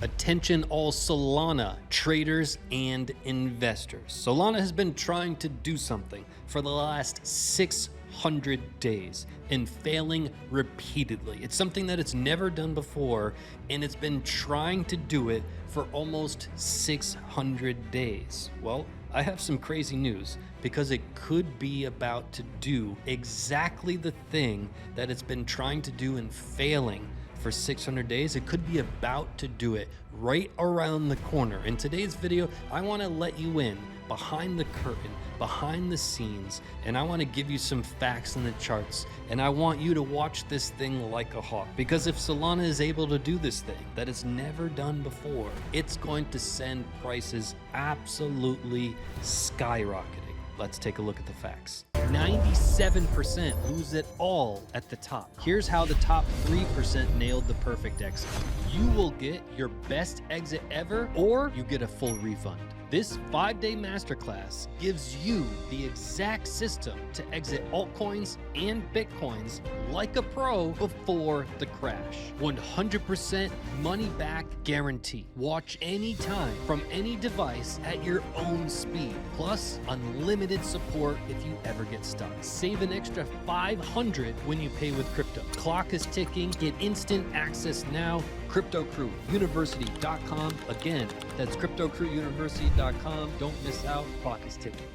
Attention all Solana traders and investors. Solana has been trying to do something for the last 600 days and failing repeatedly. It's something that it's never done before, and it's been trying to do it for almost 600 days. Well, I have some crazy news, because it could be about to do exactly the thing that it's been trying to do and failing for 600 days. It could be about to do it right around the corner. In today's video, I want to let you in behind the curtain, behind the scenes, and I want to give you some facts in the charts, and I want you to watch this thing like a hawk, because if Solana is able to do this thing that it's never done before, it's going to send prices absolutely skyrocketing. Let's take a look at the facts. 97% lose it all at the top. Here's how the top 3% nailed the perfect exit. You will get your best exit ever, or you get a full refund. This 5-day masterclass gives you the exact system to exit altcoins and Bitcoins like a pro before the crash. 100% money back guarantee. Watch anytime from any device at your own speed. Plus unlimited support if you ever get stuck. Save an extra $500 when you pay with crypto. Clock is ticking. Get instant access now. CryptoCrewUniversity.com. Again, that's CryptoCrewUniversity.com. Don't miss out. Clock is ticking.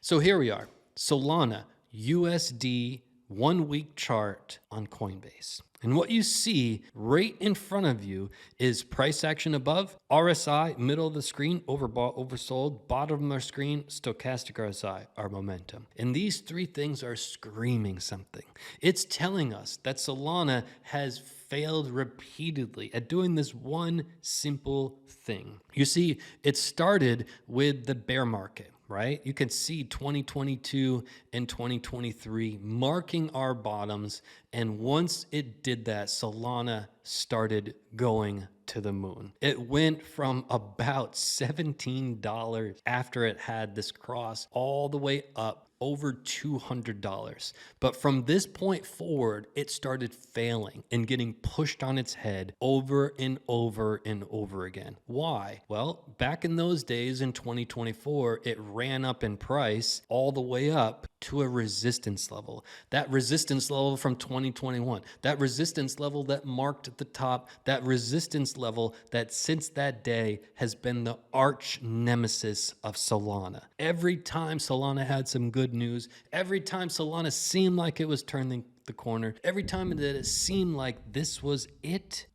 So here we are. Solana USD 1-week chart on Coinbase. And what you see right in front of you is price action above, RSI, middle of the screen, overbought, oversold, bottom of the screen, stochastic RSI, our momentum. And these three things are screaming something. It's telling us that Solana has failed repeatedly at doing this one simple thing. You see, it started with the bear market, right? You can see 2022 and 2023 marking our bottoms. And once it did that, Solana started going to the moon. It went from about $17 after it had this cross all the way up over $200. But from this point forward, it started failing and getting pushed on its head over and over and over again. Why? Well, back in those days in 2024, it ran up in price all the way up to a resistance level. That resistance level from 2021, that resistance level that marked at the top, that resistance level that since that day has been the arch nemesis of Solana. Every time Solana had some good news, every time Solana seemed like it was turning the corner, every time that it seemed like this was it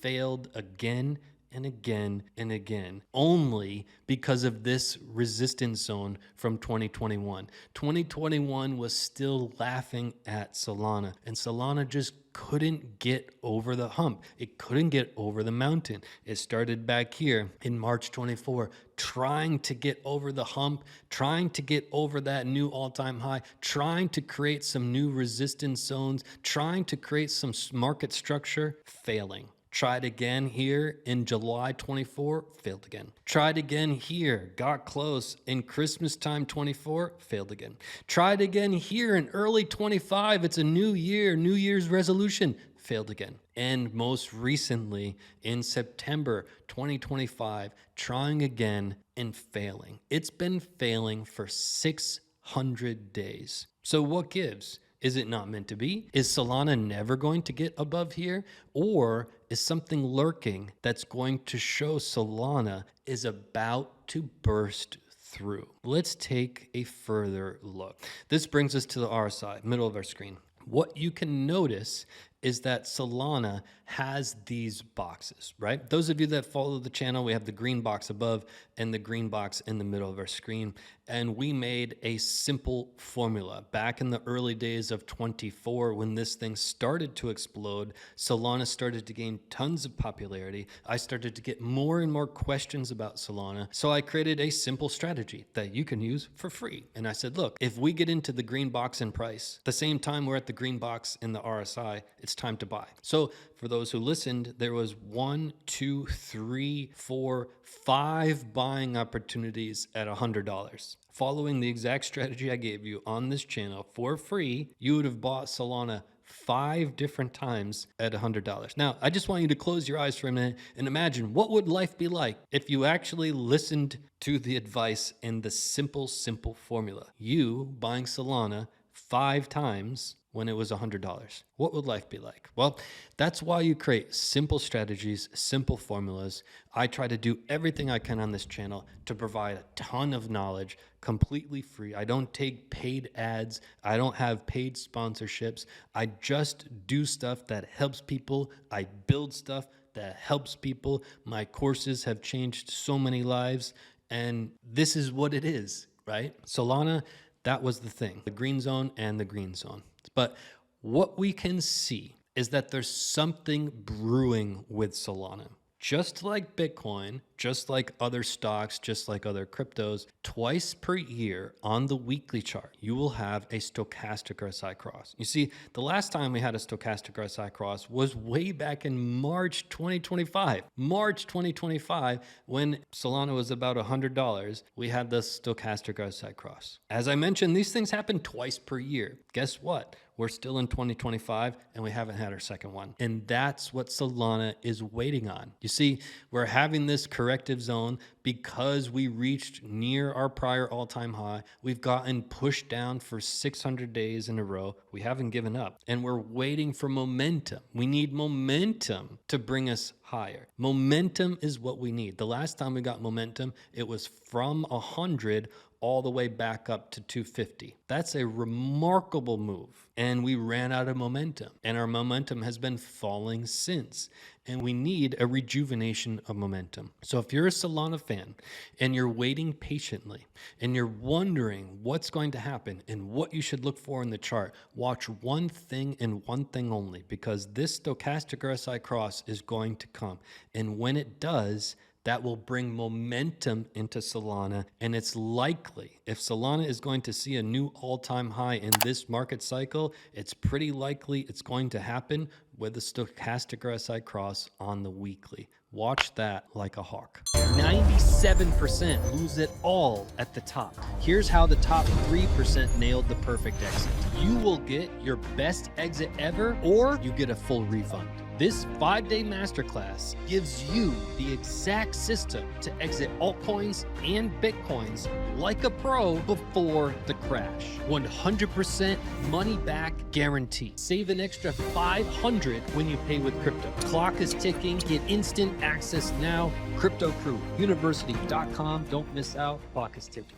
failed again and again and again, only because of this resistance zone from 2021. 2021 was still laughing at Solana, and Solana just couldn't get over the hump. It couldn't get over the mountain. It started back here in March 24, trying to get over the hump, trying to get over that new all-time high, trying to create some new resistance zones, trying to create some market structure, failing. Tried again here in July 24, failed again. Tried again here, got close in Christmas time 24, failed again. Tried again here in early 25, it's a new year, New Year's resolution, failed again. And most recently in September 2025, trying again and failing. It's been failing for 600 days. So what gives? Is it not meant to be? Is Solana never going to get above here? Or is something lurking that's going to show Solana is about to burst through? Let's take a further look. This brings us to the RSI, middle of our screen. What you can notice is that Solana has these boxes, right? Those of you that follow the channel, we have the green box above and the green box in the middle of our screen. And we made a simple formula back in the early days of 24 when this thing started to explode. Solana started to gain tons of popularity. I started to get more and more questions about Solana. So I created a simple strategy that you can use for free. And I said, look, if we get into the green box in price, the same time we're at the green box in the RSI, it's time to buy. So for those who listened, there was 1, 2, 3, 4, 5 buying opportunities at $100. Following the exact strategy I gave you on this channel for free, you would have bought Solana 5 different times at $100. Now, I just want you to close your eyes for a minute and imagine what would life be like if you actually listened to the advice and the simple formula. You buying Solana 5 times when it was $100. What would life be like? Well, that's why you create simple strategies, simple formulas. I try to do everything I can on this channel to provide a ton of knowledge completely free. I don't take paid ads. I don't have paid sponsorships. I just do stuff that helps people. I build stuff that helps people. My courses have changed so many lives, and this is what it is, right? Solana, that was the thing, the green zone and the green zone. But what we can see is that there's something brewing with Solana. Just like Bitcoin, just like other stocks, just like other cryptos, twice per year on the weekly chart, you will have a stochastic RSI cross. You see, the last time we had a stochastic RSI cross was way back in March 2025. March 2025, when Solana was about $100, we had the stochastic RSI cross. As I mentioned, these things happen twice per year. Guess what? We're still in 2025 and we haven't had our second one. And that's what Solana is waiting on. You see, we're having this corrective zone because we reached near our prior all-time high. We've gotten pushed down for 600 days in a row. We haven't given up and we're waiting for momentum. We need momentum to bring us higher. Momentum is what we need. The last time we got momentum, it was from 100 all the way back up to 250. That's a remarkable move. And we ran out of momentum, and our momentum has been falling since. And we need a rejuvenation of momentum. So if you're a Solana fan and you're waiting patiently and you're wondering what's going to happen and what you should look for in the chart, watch one thing and one thing only, because this stochastic RSI cross is going to come. And when it does, that will bring momentum into Solana. And it's likely, if Solana is going to see a new all-time high in this market cycle, it's pretty likely it's going to happen with the stochastic RSI cross on the weekly. Watch that like a hawk. 97% lose it all at the top. Here's how the top 3% nailed the perfect exit. You will get your best exit ever, or you get a full refund. This 5-day masterclass gives you the exact system to exit altcoins and Bitcoins like a pro before the crash. 100% money back guarantee. Save an extra $500 when you pay with crypto. Clock is ticking. Get instant access now. CryptoCrewUniversity.com. Don't miss out. Clock is ticking.